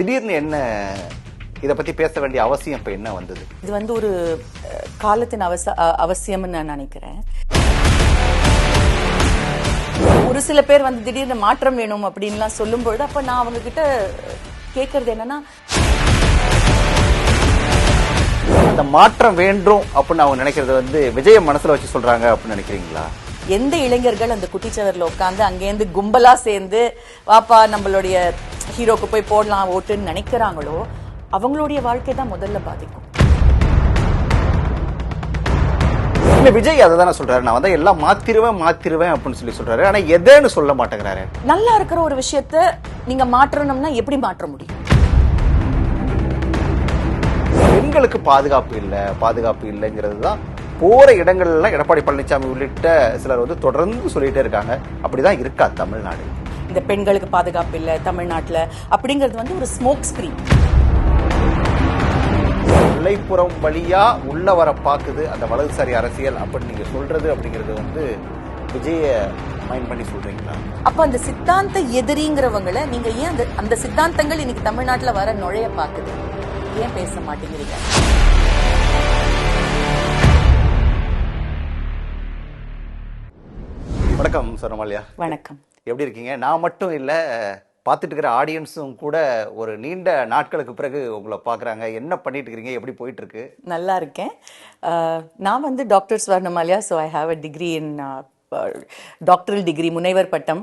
திடீர்னு என்ன இதை பத்தி பேச வேண்டிய அவசியம் இப்ப என்ன வந்தது? இது வந்து ஒரு காலத்தின் அவசியம்னு நான் நினைக்கிறேன். ஒரு சில பேர் வந்து திடீர்னு மாற்றம் வேணும் அப்படின்லாம் சொல்லும்பொழுது அப்ப நான் அவங்க கிட்ட கேட்கறது என்னன்னா, அந்த மாற்றம் வேண்டும் அப்படின்னு அவங்க நினைக்கிறது வந்து விஜய மனசுல வச்சு சொல்றாங்க அப்படின்னு நினைக்கிறீங்களா? எந்த இளைஞர்கள் அந்த குட்டிச்சவர்ல உட்காந்து அங்கேருந்து கும்பலா சேர்ந்து வாப்பா நம்மளுடைய ஹீரோக்கு போய் போடலாம் ஓட்டுன்னு நினைக்கிறாங்களோ அவங்களுடைய வாழ்க்கை தான் முதல்ல பாதிக்கும். இல்ல, விஜய் அதை தானே சொல்றாரு, நான் வந்து எல்லாம் மாத்திருவேன் அப்படின்னு சொல்லி சொல்றாரு. ஆனா எதேன்னு சொல்ல மாட்டேங்கிறாரு. நல்லா இருக்கிற ஒரு விஷயத்த நீங்க மாற்றணும்னா எப்படி மாற்ற முடியும்? பெண்களுக்கு பாதுகாப்பு இல்லைங்கிறது தான் போற இடங்கள்ல எடப்பாடி பழனிசாமி உள்ளிட்ட சிலர் வந்து தொடர்ந்து சொல்லிட்டே இருக்காங்க. அப்படிதான் இருக்கா தமிழ்நாடு? இந்த பெண்களுக்கு பாதுகாப்பு இல்லை தமிழ்நாட்டுல அப்படிங்கிறது வந்து ஒரு ஸ்மோக் ஸ்கிரீன். எல்லைப்புறம் வழியா உள்ள வர பாக்குது அந்த வலதுசாரி அரசியல் அப்படின்னு நீங்க சொல்றது அப்படிங்கிறது வந்து விஜய மைண்ட் பண்ணி சொல்றீங்களா? அப்ப அந்த சித்தாந்த எதிரிங்கிறவங்களை நீங்க ஏன் அந்த சித்தாந்தங்கள் இன்னைக்கு தமிழ்நாட்டுல வர நுழைய பாக்குது, ஏன் பேச மாட்டேங்கிறீங்க? வணக்கம் சொர்ணமால்யா. வணக்கம். எப்படி இருக்கீங்க? நான் மட்டும் இல்ல, பார்த்துட்டு இருக்கிற ஆடியன்ஸும் கூட ஒரு நீண்ட நாட்களுக்கு பிறகு உங்களை பார்க்குறாங்க. என்ன பண்ணிட்டு இருக்கீங்க? எப்படி போயிட்டு இருக்கு? நல்லா இருக்கேன். நான் வந்து doctor Swarnamalya. So I have a degree in doctoral degree, முனைவர் பட்டம்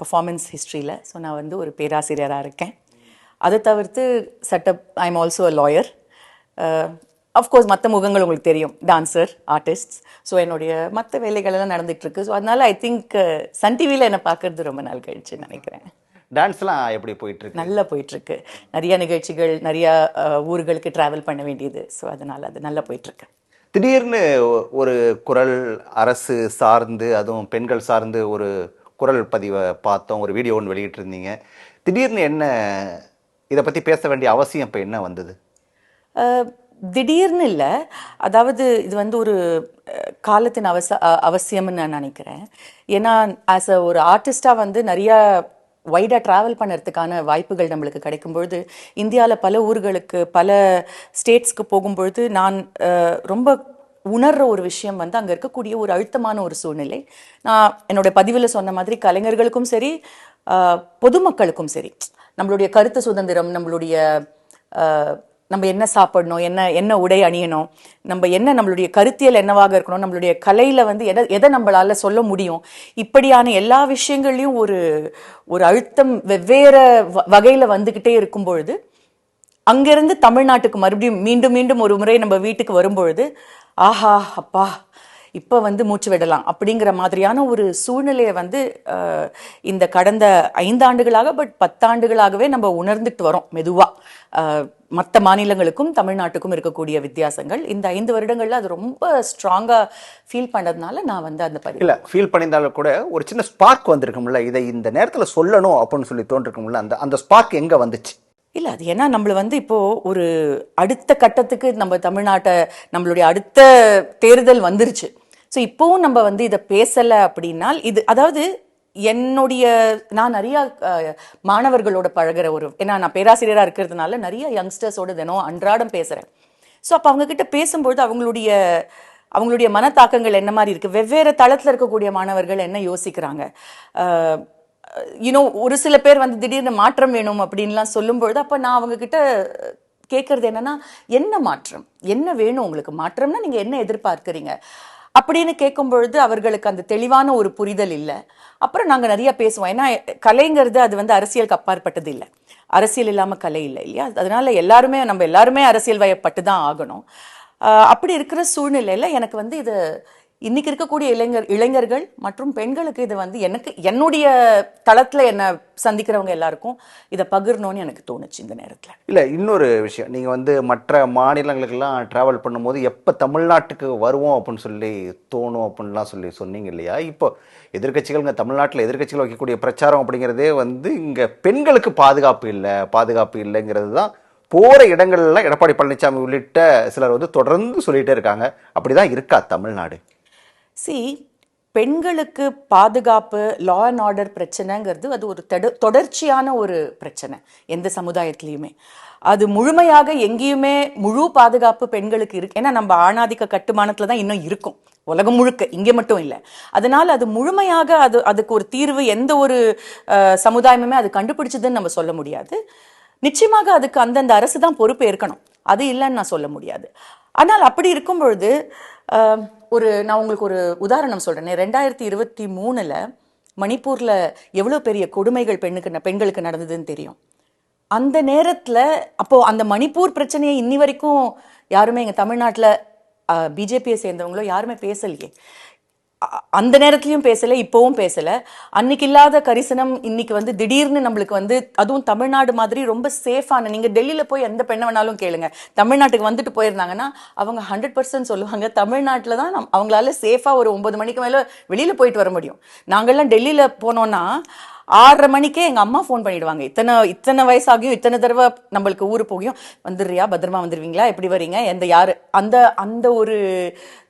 பர்ஃபார்மன்ஸ் ஹிஸ்ட்ரியில். ஸோ நான் வந்து ஒரு பேராசிரியராக இருக்கேன். அதை தவிர்த்து I am also a lawyer. Of course மற்ற முகங்கள் உங்களுக்கு தெரியும், டான்சர், ஆர்டிஸ்ட். ஸோ என்னுடைய மற்ற வேலைகள் எல்லாம் நடந்துட்டு இருக்கு. ஸோ அதனால ஐ திங்க் சன் டிவியில் என்னை பார்க்கறது ரொம்ப நாள் கழிச்சு நினைக்கிறேன். டான்ஸ்லாம் எப்படி போயிட்டு இருக்கு? நல்லா போயிட்டு இருக்கு. நிறைய நிகழ்ச்சிகள், நிறைய ஊர்களுக்கு டிராவல் பண்ண வேண்டியது. ஸோ அதனால அது நல்லா போயிட்டு இருக்கு. திடீர்னு ஒரு குரல் அரசு சார்ந்து, அதுவும் பெண்கள் சார்ந்து ஒரு குரல் பதிவை பார்த்தோம், ஒரு வீடியோ ஒன்று வெளியிட்டு இருந்தீங்க. திடீர்னு என்ன இதை பற்றி பேச வேண்டிய அவசியம் இப்போ என்ன வந்தது? திடீர்னு இல்லை, அதாவது இது வந்து ஒரு காலத்தின் அவசியம்னு நான் நினைக்கிறேன். ஏன்னா ஆஸ் அ ஒரு ஆர்டிஸ்டாக வந்து நிறையா வைடாக ட்ராவல் பண்ணுறதுக்கான வாய்ப்புகள் நம்மளுக்கு கிடைக்கும்பொழுது, இந்தியாவில் பல ஊர்களுக்கு பல ஸ்டேட்ஸ்க்கு போகும்பொழுது நான் ரொம்ப உணர்கிற ஒரு விஷயம் வந்து அங்கே இருக்கக்கூடிய ஒரு அழுத்தமான ஒரு சூழ்நிலை. நான் என்னோட பதிவில் சொன்ன மாதிரி கலைஞர்களுக்கும் சரி பொதுமக்களுக்கும் சரி, நம்மளுடைய கருத்து சுதந்திரம், நம்ம என்ன சாப்பிடணும், என்ன உடை அணியணும், நம்மளுடைய கருத்தியல் என்னவாக இருக்கணும், நம்மளுடைய கலையில் வந்து எதை நம்மளால சொல்ல முடியும், இப்படியான எல்லா விஷயங்கள்லையும் ஒரு அழுத்தம் வெவ்வேறு வகையில் வந்துக்கிட்டே இருக்கும் பொழுது, அங்கிருந்து தமிழ்நாட்டுக்கு மறுபடியும் மீண்டும் ஒரு முறை நம்ம வீட்டுக்கு வரும்பொழுது, ஆஹா அப்பா இப்போ வந்து மூச்சு விடலாம் அப்படிங்கிற மாதிரியான ஒரு சூழ்நிலையை வந்து இந்த கடந்த 5 ஆண்டுகளாக 10 ஆண்டுகளாகவே நம்ம உணர்ந்துட்டு வரோம் மெதுவாக. மற்ற மாநிலங்களுக்கும் தமிழ்நாட்டுக்கும் இருக்கக்கூடிய வித்தியாசங்கள் இந்த 5 வருடங்கள்ல அது ரொம்ப ஸ்ட்ராங்காக ஃபீல் பண்ணதுனால நான் வந்து அந்த இல்லை ஃபீல் பண்ணியிருந்தாலும் கூட ஒரு சின்ன ஸ்பார்க் வந்திருக்கும்ல, இதை இந்த நேரத்தில் சொல்லணும் அப்படின்னு சொல்லி தோன்றிருக்கும்ல, அந்த ஸ்பார்க் எங்கே வந்துச்சு? இல்லை, அது ஏன்னா நம்மளை வந்து இப்போது ஒரு அடுத்த கட்டத்துக்கு நம்ம தமிழ்நாட்டை, நம்மளுடைய அடுத்த தேர்தல் வந்துருச்சு. ஸோ இப்போவும் நம்ம வந்து இதை பேசலை அப்படின்னால் இது, அதாவது நான் நிறையா மாணவர்களோட பழகிற ஏன்னா நான் பேராசிரியராக இருக்கிறதுனால நிறைய யங்ஸ்டர்ஸோட தினம் அன்றாடம் பேசுகிறேன். ஸோ அப்போ அவங்கக்கிட்ட பேசும்பொழுது அவங்களுடைய மனத்தாக்கங்கள் என்ன மாதிரி இருக்குது, வெவ்வேறு தளத்தில் இருக்கக்கூடிய மாணவர்கள் என்ன யோசிக்கிறாங்க. ஒரு சில பேர் வந்து திடீர்னு மாற்றம் வேணும் அப்படின்லாம் சொல்லும்பொழுது அப்போ நான் அவங்கக்கிட்ட கேட்கறது என்னன்னா, என்ன மாற்றம், என்ன வேணும் உங்களுக்கு, மாற்றம்னா நீங்கள் என்ன எதிர்பார்க்குறீங்க அப்படின்னு கேட்கும்பொழுது அவர்களுக்கு அந்த தெளிவான ஒரு புரிதல் இல்லை. அப்புறம் நாங்கள் நிறைய பேசுவோம். ஏன்னா கலைங்கிறது அது வந்து அரசியலுக்கு அப்பாற்பட்டது இல்லை, அரசியல் இல்லாமல் கலை இல்லை இல்லையா? அதனால நம்ம எல்லாருமே அரசியல் வயப்பட்டு தான் ஆகணும். அப்படி இருக்கிற சூழ்நிலையில் எனக்கு வந்து இது இன்னைக்கு இருக்கக்கூடிய இளைஞர்கள் மற்றும் பெண்களுக்கு இது வந்து என்னுடைய தளத்தில் என்ன சந்திக்கிறவங்க எல்லாருக்கும் இதை பகிரணும்னு எனக்கு தோணுச்சு இந்த நேரத்தில். இல்லை, இன்னொரு விஷயம், நீங்கள் வந்து மற்ற மாநிலங்களுக்கெல்லாம் ட்ராவல் பண்ணும்போது எப்போ தமிழ்நாட்டுக்கு வருவோம் அப்படின்னு சொல்லி தோணும் அப்படின்லாம் சொன்னீங்க இல்லையா? இப்போ எதிர்கட்சிகள் இங்கே தமிழ்நாட்டில் எதிர்கட்சிகள் வைக்கக்கூடிய பிரச்சாரம் அப்படிங்கிறதே வந்து இங்கே பெண்களுக்கு பாதுகாப்பு இல்லைங்கிறது தான் போகிற இடங்கள்ல எடப்பாடி பழனிசாமி உள்ளிட்ட சிலர் வந்து தொடர்ந்து சொல்லிகிட்டே இருக்காங்க. அப்படிதான் இருக்கா தமிழ்நாடு? பெண்களுக்கு பாதுகாப்பு, லா அண்ட் ஆர்டர் பிரச்சனைங்கிறது அது ஒரு தொடர்ச்சியான ஒரு பிரச்சனை எந்த சமுதாயத்திலையுமே. அது முழுமையாக எங்கேயுமே முழு பாதுகாப்பு பெண்களுக்கு இருக்கு. ஏன்னா நம்ம ஆணாதிக்க கட்டுமானத்துல தான் இன்னும் இருக்கும் உலகம் முழுக்க, இங்கே மட்டும் இல்லை. அதனால அது முழுமையாக அதுக்கு ஒரு தீர்வு எந்த ஒரு சமுதாயமுமே அது கண்டுபிடிச்சதுன்னு நம்ம சொல்ல முடியாது. நிச்சயமாக அதுக்கு அந்தந்த அரசு தான் பொறுப்பு ஏற்கணும், அது இல்லைன்னு நான் சொல்ல முடியாது. ஆனால் அப்படி இருக்கும் பொழுது நான் உங்களுக்கு ஒரு உதாரணம் சொல்றேன். 2023 மணிப்பூர்ல எவ்வளவு பெரிய கொடுமைகள் பெண்களுக்கு நடந்ததுன்னு தெரியும். அந்த நேரத்துல அப்போ அந்த மணிப்பூர் பிரச்சனையை இன்னி வரைக்கும் யாருமே எங்க தமிழ்நாட்டுல பிஜேபியை சேர்ந்தவங்களோ யாருமே பேசலையே. அந்த நேரத்திலயும் பேசல, இப்பவும் பேசல. அன்னைக்கு இல்லாத கரிசனம் இன்னைக்கு வந்து திடீர்னு நம்மளுக்கு வந்து, அதுவும் தமிழ்நாடு மாதிரி ரொம்ப சேஃபான, நீங்க டெல்லியில போய் எந்த பெண்ணை வேணாலும் கேளுங்க, தமிழ்நாட்டுக்கு வந்துட்டு போயிருந்தாங்கன்னா அவங்க 100% சொல்லுவாங்க தமிழ்நாட்டுல தான் அவங்களால சேஃபா ஒரு 9 மணிக்கு மேல வெளியில போயிட்டு வர முடியும். நாங்கெல்லாம் டெல்லியில போனோம்னா 6:30 மணிக்கே எங்க அம்மா ஃபோன் பண்ணிடுவாங்க. இத்தனை வயசாகியும் இத்தனை தடவை நம்மளுக்கு ஊரு போகியும், வந்துடுறியா, பத்திரமா வந்துருவீங்களா, எப்படி வரீங்க, யாரு, அந்த ஒரு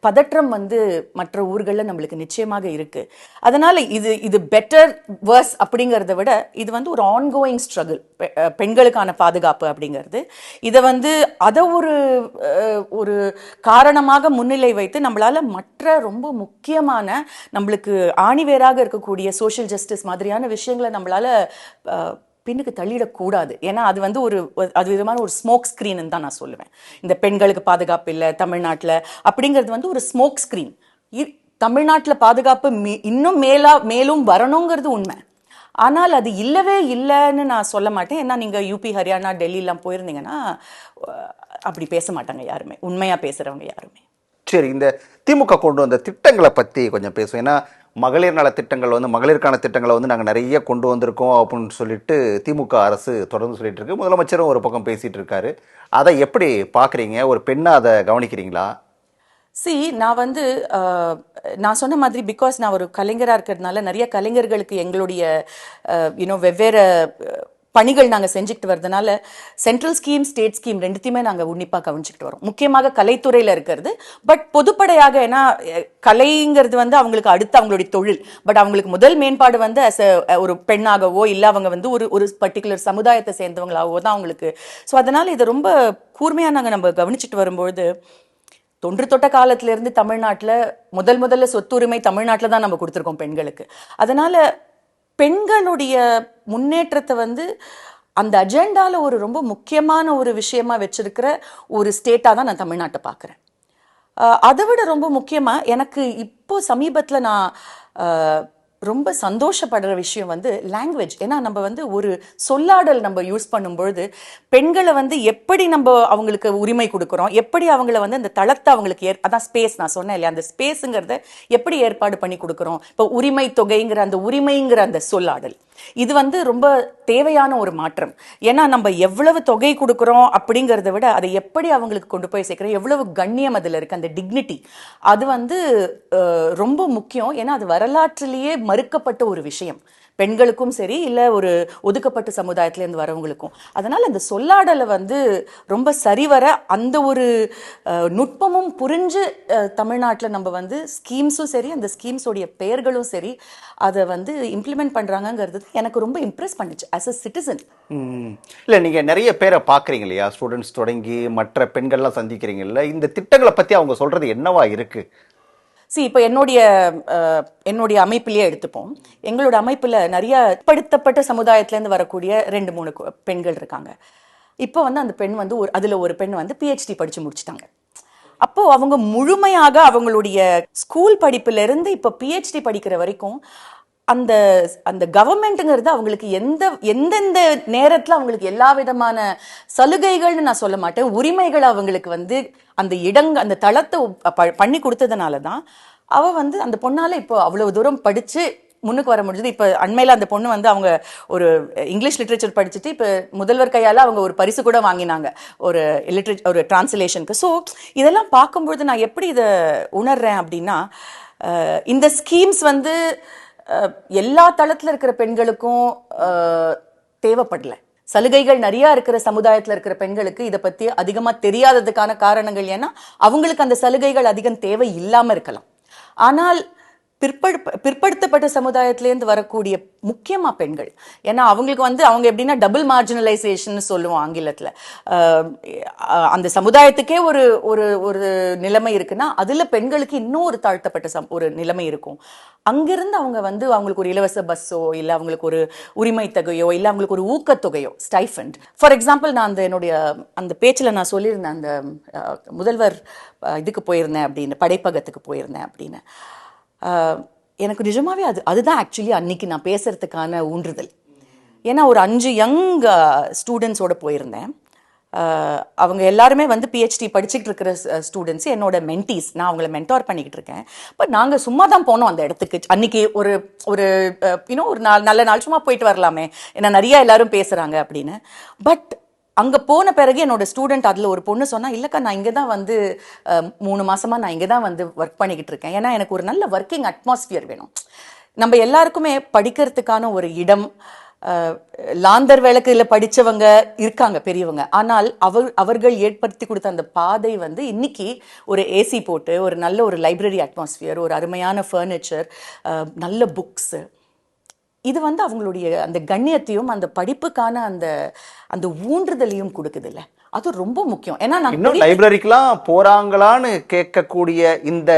பதற்றம் வந்து மற்ற ஊர்கள்ல நம்மளுக்கு நிச்சயமாக இருக்கு. அதனால இது பெட்டர் வர்ஸ் அப்படிங்கறத விட இது வந்து ஒரு ஆன்கோயிங் ஸ்ட்ரகிள், பெண்களுக்கான பாதுகாப்பு அப்படிங்கிறது. இதை வந்து அதை ஒரு காரணமாக முன்னிலை வைத்து நம்மளால மற்ற ரொம்ப முக்கியமான நம்மளுக்கு ஆணிவேராக இருக்கக்கூடிய சோஷியல் ஜஸ்டிஸ் மாதிரியான விஷயங்களை நம்மளால பின்னுக்கு தள்ளிடக்கூடாது. ஏன்னா அது வந்து அது விதமான ஒரு ஸ்மோக் ஸ்கிரீன் தான் நான் சொல்லுவேன். இந்த பெண்களுக்கு பாதுகாப்பு இல்லை தமிழ்நாட்டில் அப்படிங்கிறது வந்து ஒரு ஸ்மோக் ஸ்கிரீன். தமிழ்நாட்டில் பாதுகாப்பு இன்னும் மேலும் வரணுங்கிறது உண்மை. ஆனால் அது இல்லவே இல்லைன்னு நான் சொல்ல மாட்டேன். ஏன்னா நீங்கள் யூபி, ஹரியானா, டெல்லிலாம் போயிருந்தீங்கன்னா அப்படி பேச மாட்டாங்க யாருமே, உண்மையா பேசுறவங்க யாருமே. சரி, இந்த திமுக கொண்டு வந்த திட்டங்களை பற்றி கொஞ்சம் பேசுவோம். ஏன்னா மகளிர் நல திட்டங்கள் வந்து, மகளிருக்கான திட்டங்களை வந்து நாங்கள் நிறைய கொண்டு வந்திருக்கோம் அப்படின்னு சொல்லிட்டு திமுக அரசு தொடர்ந்து சொல்லிட்டு இருக்கு. முதலமைச்சரும் ஒரு பக்கம் பேசிட்டு இருக்காரு. அதை எப்படி பார்க்குறீங்க? ஒரு பெண்ணை அதை கவனிக்கிறீங்களா? நான் வந்து நான் சொன்ன மாதிரி, பிகாஸ் நான் ஒரு கலைஞராக இருக்கிறதுனால நிறைய கலைஞர்களுக்கு எங்களுடைய வெவ்வேறு பணிகள் நாங்கள் செஞ்சுக்கிட்டு வரதுனால சென்ட்ரல் ஸ்கீம், ஸ்டேட் ஸ்கீம் ரெண்டுத்தையுமே நாங்கள் உன்னிப்பாக கவனிச்சுக்கிட்டு வரோம். முக்கியமாக கலைத்துறையில் இருக்கிறது. பட் பொதுப்படையாக, ஏன்னா கலைங்கிறது வந்து அவங்களுக்கு அடுத்து அவங்களுடைய தொழில். பட் அவங்களுக்கு முதல் மேம்பாடு வந்து ஒரு பெண்ணாகவோ இல்லை அவங்க வந்து ஒரு பர்டிகுலர் சமுதாயத்தை சேர்ந்தவங்களாகவோ தான் அவங்களுக்கு. ஸோ அதனால் இதை ரொம்ப கூர்மையாக நம்ம கவனிச்சுட்டு வரும்பொழுது, தொன்று தொட்ட காலத்திலிருந்து தமிழ்நாட்டில் முதல்ல சொத்துரிமை தமிழ்நாட்டில் தான் நம்ம கொடுத்துருக்கோம் பெண்களுக்கு. அதனால பெண்களுடைய முன்னேற்றத்தை வந்து அந்த அஜெண்டால ஒரு ரொம்ப முக்கியமான ஒரு விஷயமா வச்சிருக்கிற ஒரு ஸ்டேட்டா தான் நான் தமிழ்நாட்டை பார்க்குறேன். அதை விட ரொம்ப முக்கியமா எனக்கு இப்போ சமீபத்தில் நான் ரொம்ப சந்தோஷப்படுற விஷயம் வந்து லாங்குவேஜ். ஏன்னா நம்ம வந்து ஒரு சொல்லாடல் நம்ம யூஸ் பண்ணும்பொழுது பெண்களை வந்து எப்படி நம்ம அவங்களுக்கு உரிமை கொடுக்குறோம், எப்படி அவங்கள வந்து அந்த தளத்தை அவங்களுக்கு அதான் ஸ்பேஸ் நான் சொன்னேன் இல்லையா, அந்த ஸ்பேஸுங்கிறத எப்படி ஏற்பாடு பண்ணி கொடுக்குறோம். இப்போ உரிமை தொகைங்கிற அந்த உரிமைங்கிற அந்த சொல்லாடல் இது வந்து ரொம்ப தேவையான ஒரு மாற்றம். ஏன்னா நம்ம எவ்வளவு தொகை கொடுக்குறோம் அப்படிங்கிறத விட அதை எப்படி அவங்களுக்கு கொண்டு போய் சேர்க்கிறோம், எவ்வளவு கண்ணியம் அதில் இருக்கு, அந்த டிக்னிட்டி, அது வந்து ரொம்ப முக்கியம். ஏன்னா அது வரலாற்றிலேயே மறுக்கப்பட்ட ஒரு விஷயம், பெண்களுக்கும் சரி இல்லை ஒரு ஒதுக்கப்பட்ட சமுதாயத்திலேருந்து வரவங்களுக்கும். அதனால் அந்த சொல்லாடலை வந்து ரொம்ப சரிவர அந்த ஒரு நுட்பமும் புரிஞ்சு தமிழ்நாட்டில் நம்ம வந்து ஸ்கீம்ஸும் சரி, அந்த ஸ்கீம்ஸோடைய பெயர்களும் சரி, அதை வந்து இம்ப்ளிமெண்ட் பண்ணுறாங்கங்கிறது எனக்கு ரொம்ப இம்ப்ரெஸ் பண்ணிச்சு ஆஸ் அ சிட்டிசன். இல்லை, நீங்கள் நிறைய பேரை பார்க்குறீங்க இல்லையா, ஸ்டூடெண்ட்ஸ் தொடங்கி மற்ற பெண்கள்லாம் சந்திக்கிறீங்கல்ல, இந்த திட்டங்களை பற்றி அவங்க சொல்கிறது என்னவா இருக்குது? இப்போ என்னுடைய அமைப்பிலேயே எடுத்துப்போம். எங்களோட அமைப்பில் நிறைய பிற்படுத்தப்பட்ட சமுதாயத்திலேருந்து வரக்கூடிய 2-3 பெண்கள் இருக்காங்க. இப்போ வந்து அந்த பெண் வந்து அதில் ஒரு பெண் வந்து PhD படித்து முடிச்சிட்டாங்க. அப்போ அவங்க முழுமையாக அவங்களுடைய ஸ்கூல் படிப்பிலிருந்து இப்போ PhD படிக்கிற வரைக்கும் அந்த கவர்மெண்ட்டுங்கிறது அவங்களுக்கு எந்தெந்த நேரத்தில் அவங்களுக்கு எல்லா விதமான சலுகைகள்னு நான் சொல்ல மாட்டேன், உரிமைகள் அவங்களுக்கு வந்து அந்த தளத்தை பண்ணி கொடுத்ததுனால தான் வந்து அந்த பொண்ணால இப்போ அவ்வளவு தூரம் படிச்சு முன்னுக்கு வர முடிஞ்சது. இப்போ அண்மையில் அந்த பொண்ணு வந்து அவங்க ஒரு இங்கிலீஷ் லிட்ரேச்சர் படிச்சுட்டு இப்போ முதல்வர் கையால் அவங்க ஒரு பரிசு கூட வாங்கினாங்க ஒரு டிரான்ஸ்லேஷனுக்கு. ஸோ இதெல்லாம் பார்க்கும்பொழுது நான் எப்படி இதை உணர்றேன் அப்படின்னா, இந்த ஸ்கீம்ஸ் வந்து எல்லா தளத்தில் இருக்கிற பெண்களுக்கும் தேவைப்படல. சலுகைகள் நிறைய இருக்கிற சமுதாயத்தில் இருக்கிற பெண்களுக்கு இதை பற்றி அதிகமாக தெரியாததுக்கான காரணங்கள் ஏன்னா அவங்களுக்கு அந்த சலுகைகள் அதிகம் தேவை இல்லாமல் இருக்கலாம். ஆனால் பிற்படுத்தப்பட்ட சமுதாயத்திலேருந்து வரக்கூடிய முக்கியமா பெண்கள். ஏன்னா அவங்களுக்கு வந்து அவங்க எப்படின்னா டபுள் மார்ஜினலைசேஷன் சொல்லுவோம் ஆங்கிலத்துல. அந்த சமுதாயத்துக்கே ஒரு ஒரு ஒரு நிலைமை இருக்குன்னா அதுல பெண்களுக்கு இன்னும் ஒரு தாழ்த்தப்பட்ட ஒரு நிலைமை இருக்கும். அங்கிருந்து அவங்க வந்து அவங்களுக்கு ஒரு இலவச பஸ்ஸோ இல்ல அவங்களுக்கு ஒரு உரிமை தொகையோ இல்ல அவங்களுக்கு ஒரு ஊக்கத்தொகையோ ஸ்டைஃபண்ட். ஃபார் எக்ஸாம்பிள் நான் அந்த என்னுடைய அந்த பேச்சில் நான் சொல்லியிருந்தேன், அந்த முதல்வர் இதுக்கு போயிருந்தேன் அப்படின்னு, படைப்பகத்துக்கு போயிருந்தேன் அப்படின்னு. எனக்கு நிஜமாவே அதுதான் ஆக்சுவலி அன்னைக்கு நான் பேசுறதுக்கான ஊன்றுதல். ஏன்னா ஒரு 5 யங் ஸ்டூடெண்ட்ஸோட போயிருந்தேன். அவங்க எல்லாருமே வந்து பிஹெச்டி படிச்சுக்கிட்டு இருக்கிற ஸ்டூடெண்ட்ஸ், என்னோட மென்டீஸ். நான் அவங்கள மென்டார் பண்ணிக்கிட்டு இருக்கேன். பட் நாங்கள் சும்மா தான் போனோம் அந்த இடத்துக்கு. அன்னைக்கு ஒரு ஒரு இன்னும் ஒரு நல்ல நாள் சும்மா போயிட்டு வரலாமே, ஏன்னா நிறைய எல்லாரும் பேசுறாங்க அப்படின்னு. பட் அங்கே போன பிறகு என்னோட ஸ்டூடெண்ட் அதில் ஒரு பொண்ணு சொன்னா, இல்லைக்கா நான் இங்கே தான் வந்து 3 மாசமா நான் இங்கே தான் வந்து ஒர்க் பண்ணிக்கிட்டு இருக்கேன். ஏன்னா எனக்கு ஒரு நல்ல ஒர்க்கிங் அட்மாஸ்பியர் வேணும். நம்ம எல்லாருக்குமே படிக்கிறதுக்கான ஒரு இடம், லாந்தர் வேலைக்குல படிச்சவங்க இருக்காங்க பெரியவங்க. ஆனால் அவர்கள் ஏற்படுத்தி கொடுத்த அந்த பாதை வந்து இன்னைக்கு ஒரு ஏசி போட்டு ஒரு நல்ல ஒரு லைப்ரரி அட்மாஸ்பியர், ஒரு அருமையான ஃபர்னிச்சர், நல்ல புக்ஸ், இது வந்து அவங்களுடைய அந்த கண்ணியத்தையும் அந்த படிப்புக்கான அந்த அந்த ஊன்றுதலையும் கொடுக்குது இல்ல. அது ரொம்ப முக்கியம். ஏன்னா இன்னும் லைப்ரரிக்கெல்லாம் போறாங்களான்னு கேட்கக்கூடிய இந்த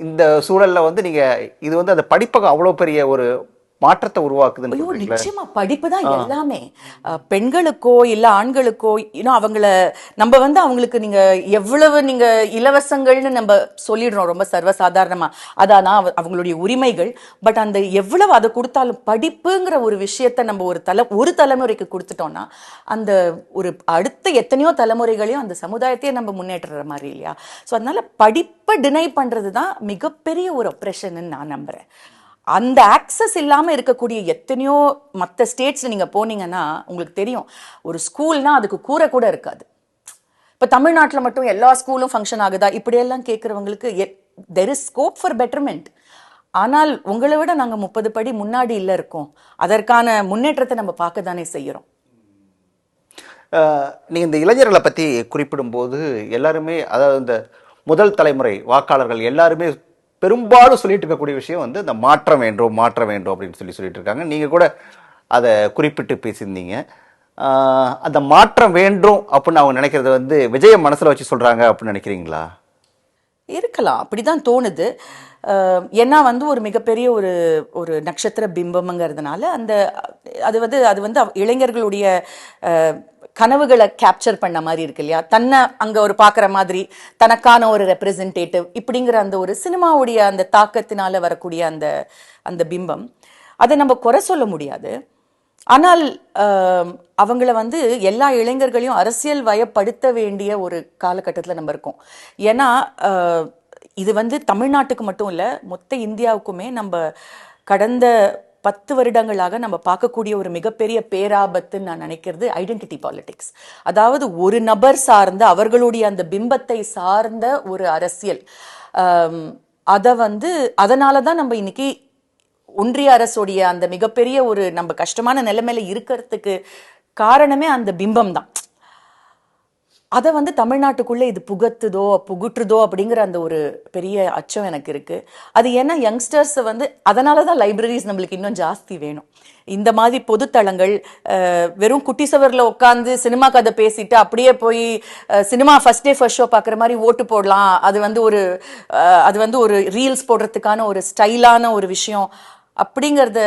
இந்த சூழல்ல வந்து நீங்க இது வந்து அந்த படிப்பகம் அவ்வளவு பெரிய ஒரு மாற்றத்தை உருவாக்குதுன்னு. நிச்சயமா படிப்பு தான் எல்லாமே. பெண்களுக்கோ இல்ல ஆண்களுக்கோ இன்னும் அவங்கள நம்ம வந்து அவங்களுக்கு நீங்க எவ்வளவு நீங்க இலவசங்கள்னு நம்ம சொல்லிடுறோம் ரொம்ப சர்வசாதாரணமா, அதான் அவங்களுடைய உரிமைகள். பட் அந்த எவ்வளவு அதை கொடுத்தாலும் படிப்புங்கிற ஒரு விஷயத்த நம்ம ஒரு தலைமுறைக்கு கொடுத்துட்டோம்னா அந்த ஒரு அடுத்த எத்தனையோ தலைமுறைகளையும் அந்த சமுதாயத்தையே நம்ம முன்னேற்றுற மாதிரி இல்லையா. ஸோ அதனால படிப்பை டினை பண்றதுதான் மிகப்பெரிய ஒரு ஆப்ரேஷன் நான் நம்புறேன். அந்த ஆக்சஸ் இல்லாம இருக்கக்கூடிய எத்தனையோ மற்ற ஸ்டேட்ஸ்ல நீங்க போனீங்கன்னா உங்களுக்கு தெரியும், ஒரு ஸ்கூல்னா அதுக்கு கூரை கூட இருக்காது. இப்ப தமிழ்நாட்டில் மட்டும் எல்லா ஸ்கூலும் ஃபங்க்ஷன் ஆகுதா இப்படியெல்லாம் கேட்கறவங்களுக்கு there is scope for betterment. ஆனால் உங்களை விட நாங்க 30 படி முன்னாடி இல்ல இருக்கோம். அதற்கான முன்னேற்றத்தை நம்ம பார்க்க தானே செய்யறோம். நீங்க இந்த இளைஞர்களை பத்தி குறிப்பிடும்போது எல்லாருமே, அதாவது இந்த முதல் தலைமுறை வாக்காளர்கள் எல்லாருமே பெரும்பாலும் சொல்லிட்டு இருக்கக்கூடிய விஷயம் வந்து இந்த மாற்றம் வேண்டும் அப்படின்னு சொல்லிட்டு இருக்காங்க. நீங்க கூட அதை குறிப்பிட்டு பேசியிருந்தீங்க. அந்த மாற்றம் வேண்டும் அப்படின்னு அவங்க நினைக்கிறது வந்து விஜய மனசுல வச்சு சொல்றாங்க அப்படின்னு நினைக்கிறீங்களா? இருக்கலாம், அப்படிதான் தோணுது. ஏன்னா வந்து ஒரு மிகப்பெரிய ஒரு ஒரு நட்சத்திர பிம்பம்ங்கிறதுனால அது வந்து இளைஞர்களுடைய கனவுகளை கேப்சர் பண்ண மாதிரி இருக்கு இல்லையா. தன்னை அங்க ஒரு பாக்குற மாதிரி, தனக்கான ஒரு ரெப்ரசன்டேட்டிவ் இப்படிங்கிற அந்த ஒரு சினிமாவுடைய அந்த தாக்கத்தினால வரக்கூடிய அந்த அந்த பிம்பம், அதை நம்ம குறை சொல்ல முடியாது. ஆனால் அவங்கள வந்து எல்லா இளைஞர்களையும் அரசியல் வயப்படுத்த வேண்டிய ஒரு காலகட்டத்தில் நம்ம இருக்கோம். ஏன்னா இது வந்து தமிழ்நாட்டுக்கு மட்டும் இல்லை, மொத்த இந்தியாவுக்குமே நம்ம கடந்த 10 வருடங்களாக நம்ம பார்க்கக்கூடிய ஒரு மிகப்பெரிய பேராபத்துன்னு நான் நினைக்கிறது ஐடென்டிட்டி பாலிடிக்ஸ். அதாவது ஒரு நபர் சார்ந்த அவர்களுடைய அந்த பிம்பத்தை சார்ந்த ஒரு அரசியல். அதை வந்து அதனால தான் நம்ம இன்னைக்கு ஒன்றிய அரசுடைய அந்த மிகப்பெரிய ஒரு நம்ம கஷ்டமான நிலைமையில இருக்கிறதுக்கு காரணமே அந்த பிம்பம் தான். அதை வந்து தமிழ்நாட்டுக்குள்ளே இது புகுற்றுதோ அப்படிங்கிற அந்த ஒரு பெரிய அச்சம் எனக்கு இருக்கு. அது ஏன்னா யங்ஸ்டர்ஸ் வந்து அதனால தான் லைப்ரரிஸ் நம்மளுக்கு இன்னும் ஜாஸ்தி வேணும். இந்த மாதிரி பொதுத்தளங்கள், வெறும் குட்டி சவரில் உட்காந்து சினிமா கதை பேசிட்டு அப்படியே போய் cinema first day first show பார்க்குற மாதிரி ஓட்டு போடலாம், அது வந்து ஒரு ரீல்ஸ் போடுறதுக்கான ஒரு ஸ்டைலான ஒரு விஷயம் அப்படிங்கிறத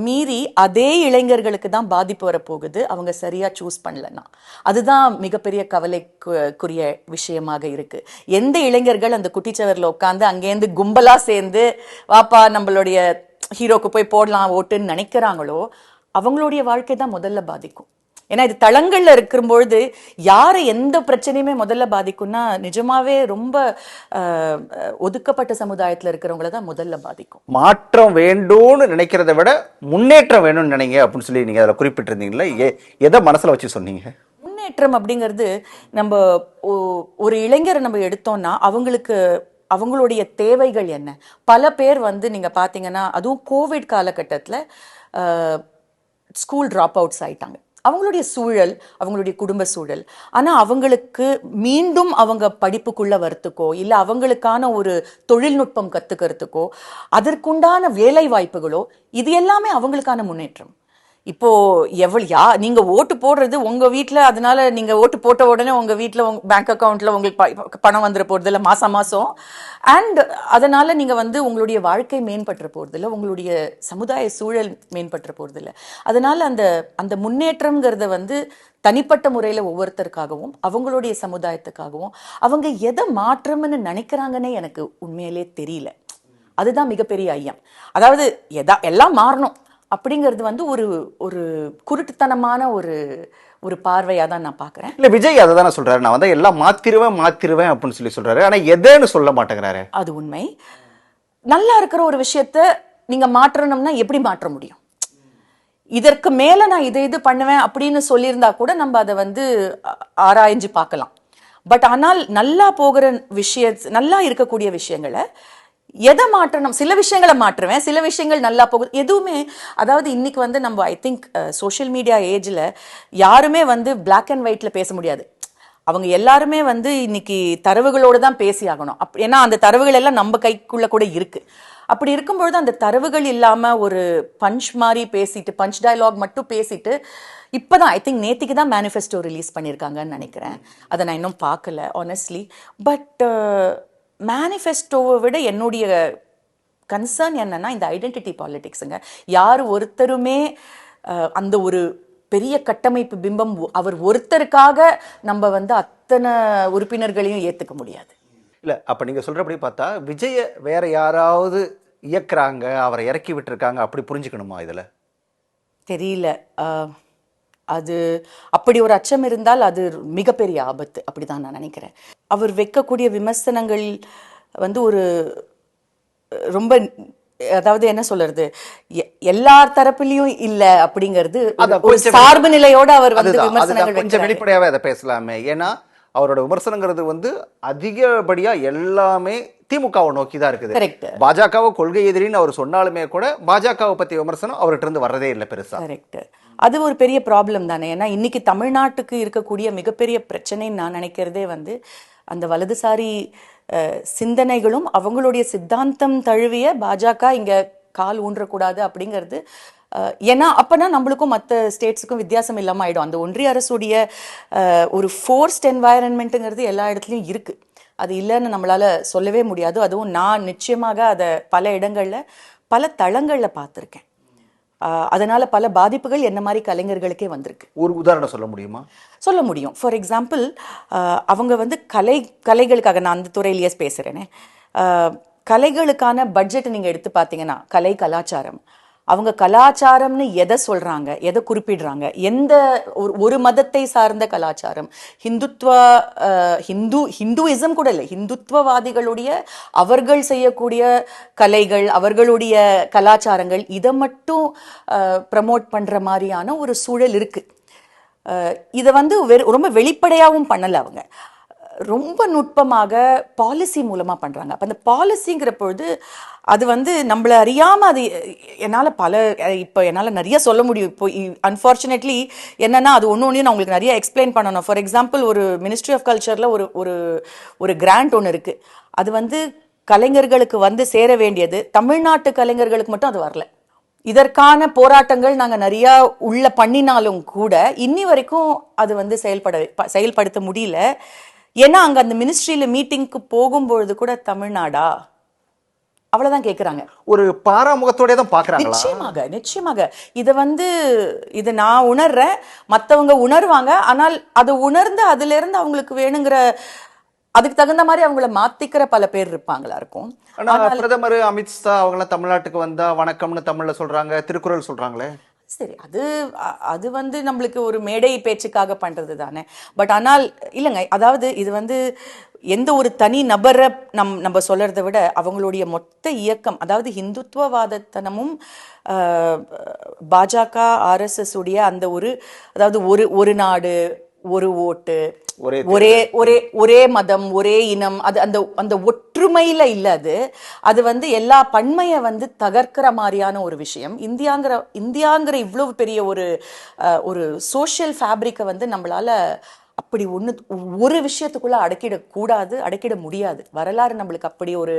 மீறி அதே இளைஞர்களுக்கு தான் பாதிப்பு வரப்போகுது அவங்க சரியா சூஸ் பண்ணலன்னா. அதுதான் மிகப்பெரிய கவலைக்குரிய விஷயமாக இருக்கு. எந்த இளைஞர்கள் அந்த குட்டிச்சவரில் உட்காந்து அங்கேருந்து கும்பலா சேர்ந்து வாப்பா நம்மளுடைய ஹீரோக்கு போய் போடலாம் ஓட்டுன்னு நினைக்கிறாங்களோ அவங்களுடைய வாழ்க்கை தான் முதல்ல பாதிக்கும். ஏன்னா இது தளங்கள்ல இருக்கும்பொழுது யாரை எந்த பிரச்சனையுமே முதல்ல பாதிக்கும்னா நிஜமாவே ரொம்ப ஒதுக்கப்பட்ட சமுதாயத்துல இருக்கிறவங்கள தான் முதல்ல பாதிக்கும். மாற்றம் வேண்டும்னு நினைக்கிறத விட முன்னேற்றம் வேணும்னு நினைங்க அப்படின்னு சொல்லி நீங்க அதில் குறிப்பிட்டிருந்தீங்களா? எதை மனசுல வச்சு சொன்னீங்க? முன்னேற்றம் அப்படிங்கிறது நம்ம ஒரு இளைஞரை நம்ம எடுத்தோம்னா அவங்களுடைய தேவைகள் என்ன. பல பேர் வந்து நீங்க பாத்தீங்கன்னா அதுவும் கோவிட் காலகட்டத்தில் ஸ்கூல் ட்ராப் அவுட்ஸ் ஆயிட்டாங்க. அவங்களுடைய சூழல், அவங்களுடைய குடும்ப சூழல். ஆனா அவங்களுக்கு மீண்டும் அவங்க படிப்புக்குள்ள வரத்துக்கோ இல்ல அவங்களுக்கான ஒரு தொழில்நுட்பம் கத்துக்கிறதுக்கோ அதற்குண்டான வேலை வாய்ப்புகளோ இது எல்லாமே அவங்களுக்கான முன்னேற்றம். இப்போ நீங்க ஓட்டு போடுறது உங்க வீட்ல, அதனால நீங்க ஓட்டு போட்ட உடனே உங்க வீட்ல உங்க பேங்க் அக்கவுண்ட்ல உங்களுக்கு பணம் வந்துட போறது இல்ல மாசம் மாசம். அண்ட் அதனால நீங்க உங்களுடைய வாழ்க்கை மேம்பற்ற போறது இல்ல, உங்களுடைய சமுதாய சூழல் மேம்பற்ற போறது இல்ல. அதனால அந்த அந்த முன்னேற்றம்ங்கிறத தனிப்பட்ட முறையில ஒவ்வொருத்தருக்காகவும் அவங்களுடைய சமுதாயத்துக்காகவும் அவங்க எதை மாற்றம்னு நினைக்கிறாங்கன்னே எனக்கு உண்மையிலே தெரியல. அதுதான் மிகப்பெரிய ஐயம். அதாவது எல்லாம் மாறணும் அப்படிங்கிறது ஒரு ஒரு குருட்டுத்தனமான ஒரு ஒரு பார்வையா தான் நான் பாக்குறேன். இல்ல விஜய் அதை தானே சொல்றாரு, நான் எல்லாம் மாத்திருவேன் அப்படின்னு சொல்றாரு. ஆனா எதைன்னு சொல்ல மாட்டேங்கிறாரு. அது உண்மை. நல்லா இருக்கிற ஒரு விஷயத்த நீங்க மாற்றணும்னா எப்படி மாற்ற முடியும்? இதற்கு மேல நான் இது பண்ணுவேன் அப்படின்னு சொல்லியிருந்தா கூட நம்ம அதை ஆராய்ஞ்சு பார்க்கலாம். பட் ஆனால் நல்லா போகிற நல்லா இருக்கக்கூடிய விஷயங்களை எதை மாற்றணும்? சில விஷயங்களை மாற்றுவேன், சில விஷயங்கள் நல்லா போகுது. எதுவுமே அதாவது இன்னைக்கு நம்ம ஐ திங்க் சோஷியல் மீடியா ஏஜ்ல யாருமே பிளாக் அண்ட் ஒயிட்ல பேச முடியாது. அவங்க எல்லாருமே இன்னைக்கு தரவுகளோடு தான் பேசி ஆகணும். ஏன்னா அந்த தரவுகள் எல்லாம் நம்ம கைக்குள்ள கூட இருக்கு. அப்படி இருக்கும்பொழுது அந்த தரவுகள் இல்லாம ஒரு பஞ்ச் மாதிரி பேசிட்டு, பஞ்ச் டயலாக் மட்டும் பேசிட்டு, இப்பதான் ஐ திங்க் நேத்திக்கு தான் மேனிஃபெஸ்டோ ரிலீஸ் பண்ணியிருக்காங்கன்னு நினைக்கிறேன். அதை நான் இன்னும் பார்க்கல ஆனஸ்ட்லி. பட் மேனிஃபெஸ்டோவை விட என்னுடைய கன்சர்ன் என்னன்னா இந்த ஐடென்டிட்டி பாலிடிக்ஸுங்க. யார் ஒருத்தருமே அந்த ஒரு பெரிய கட்டமைப்பு பிம்பம் அவர் ஒருத்தருக்காக நம்ம அத்தனை உறுப்பினர்களையும் ஏத்துக்க முடியாது. இல்ல அப்ப நீங்க சொல்றபடி பார்த்தா விஜய வேற யாராவது இயக்குறாங்க, அவரை இறக்கி விட்டுருக்காங்க, அப்படி புரிஞ்சுக்கணுமா இதுல? தெரியல. அது அப்படி ஒரு அச்சம் இருந்தால் அது மிகப்பெரிய ஆபத்து, அப்படிதான் நான் நினைக்கிறேன். அவர் வைக்கக்கூடிய விமர்சனங்கள் ஒரு ரொம்ப, அதாவது என்ன சொல்றது, எல்லார் தரப்பிலையும் இல்ல அப்படிங்கிறது ஒரு சார்பு நிலையோட அவர் விமர்சனங்கள் கொஞ்சம் வெளிப்படையாவே அதை பேசலாமே. ஏன்னா அவரோட விமர்சனங்கிறது அதிகப்படியா எல்லாமே திமுகவை நோக்கி தான் இருக்குது. பாஜகவை கொள்கை எதிரின்னு அவர் சொன்னாலுமே கூட பாஜகவை பத்தி விமர்சனம் அவர்கிட்ட இருந்து வர்றதே இல்லை பெருசா. கரெக்ட். அது ஒரு பெரிய ப்ராப்ளம் தானே. ஏன்னா இன்னைக்கு தமிழ்நாட்டுக்கு இருக்கக்கூடிய மிகப்பெரிய பிரச்சனைன்னு நான் நினைக்கிறதே அந்த வலதுசாரி சிந்தனைகளும் அவங்களுடைய சித்தாந்தம் தழுவிய பாஜக இங்க கால் ஊன்றக்கூடாது அப்படிங்கிறது. ஏன்னா அப்பனா நம்மளுக்கும் மற்ற ஸ்டேட்ஸுக்கும் வித்தியாசம் இல்லாம ஆயிடும். அந்த ஒன்றிய அரசுடைய ஒரு ஃபோர்ஸ்ட் என்வாயரன்மெண்ட்டுங்கிறது எல்லா இடத்துலையும் இருக்கு. அது இல்லைன்னு நம்மளால சொல்லவே முடியாது. அதுவும் நான் நிச்சயமாக அதை பல இடங்கள்ல பல தளங்கள்ல பார்த்துருக்கேன். அதனால பல பாதிப்புகள் என்ன மாதிரி கலைஞர்களுக்கே வந்திருக்கு. ஒரு உதாரணம் சொல்ல முடியுமா? சொல்ல முடியும். ஃபார் எக்ஸாம்பிள், அவங்க கலைகளுக்காக, நான் அந்த துறையிலேயே பேசுறேனே, கலைகளுக்கான பட்ஜெட் நீங்க எடுத்து பார்த்தீங்கன்னா, கலை கலாச்சாரம், அவங்க கலாச்சாரம்னு எதை சொல்றாங்க, எதை குறிப்பிடுறாங்க, எந்த ஒரு மதத்தை சார்ந்த கலாச்சாரம், ஹிந்துயிசம் கூட இல்லை, ஹிந்துத்வவாதிகளுடைய அவர்கள் செய்யக்கூடிய கலைகள், அவர்களுடைய கலாச்சாரங்கள், இதை மட்டும் ப்ரமோட் பண்ற மாதிரியான ஒரு சூழல் இருக்கு. இதை ரொம்ப வெளிப்படையாகவும் பண்ணல, அவங்க ரொம்ப நுட்பமாக பாலிசி மூலமா பண்றாங்க. அப்ப அந்த பாலிசிங்கிற பொழுது அது நம்மள அறியாம, அது என்னால நிறைய சொல்ல முடியும். இப்போ அன்பார்ச்சுனேட்லி என்னன்னா, அது ஒன்று நான் உங்களுக்கு நிறைய எக்ஸ்பிளைன் பண்ணணும். ஃபார் எக்ஸாம்பிள், ஒரு மினிஸ்ட்ரி ஆஃப் கல்ச்சர்ல ஒரு கிராண்ட் ஒன்று இருக்கு. அது கலைஞர்களுக்கு சேர வேண்டியது, தமிழ்நாட்டு கலைஞர்களுக்கு மட்டும் அது வரல. இதற்கான போராட்டங்கள் நாங்க நிறைய உள்ள பண்ணினாலும் கூட இன்னி வரைக்கும் அது செயல்படுத்த முடியல. ஏன்னா அங்க அந்த மினிஸ்ட்ரியில மீட்டிங்க்கு போகும்பொழுது கூட தமிழ்நாடா அவ்வளவுதான் கேக்குறாங்க. ஒரு பாராமுகத்தோட தான் பாக்குறாங்க. நிச்சயமாக இதை நான் உணர்றேன், மத்தவங்க உணர்வாங்க. ஆனால் அது உணர்ந்து அதுல இருந்து அவங்களுக்கு வேணுங்கிற, அதுக்கு தகுந்த மாதிரி அவங்கள மாத்திக்கிற பல பேர் இருப்பாங்களா இருக்கும். பிரதமர் அமித்ஷா அவங்க தமிழ்நாட்டுக்கு வந்தா வணக்கம்னு தமிழ்ல சொல்றாங்க, திருக்குறள் சொல்றாங்களே. சரி, அது நம்மளுக்கு ஒரு மேடை பேச்சுக்காக பண்றது தானே. பட் ஆனால் இல்லைங்க, அதாவது இது எந்த ஒரு தனி நபரை நம்ம சொல்றதை விட அவங்களுடைய மொத்த இயக்கம், அதாவது ஹிந்துத்துவவாதத்தனமும் பாஜக RSS உடைய அந்த அதாவது ஒரு நாடு ஒரு ஓட்டு, ஒரே மதம், ஒரே இனம், அது அந்த ஒற்று ஒற்றுமையில இல்ல அது. அது வந்து எல்லா பன்மையை வந்து தகர்க்கிற மாதிரியான ஒரு விஷயம். இந்தியாங்கிற இவ்வளவு பெரிய ஒரு சோஷியல் ஃபேப்ரிக்கை வந்து நம்மளால அப்படி ஒரு விஷயத்துக்குள்ள அடக்கிடக்கூடாது, அடக்கிட முடியாது. வரலாறு நம்மளுக்கு அப்படி ஒரு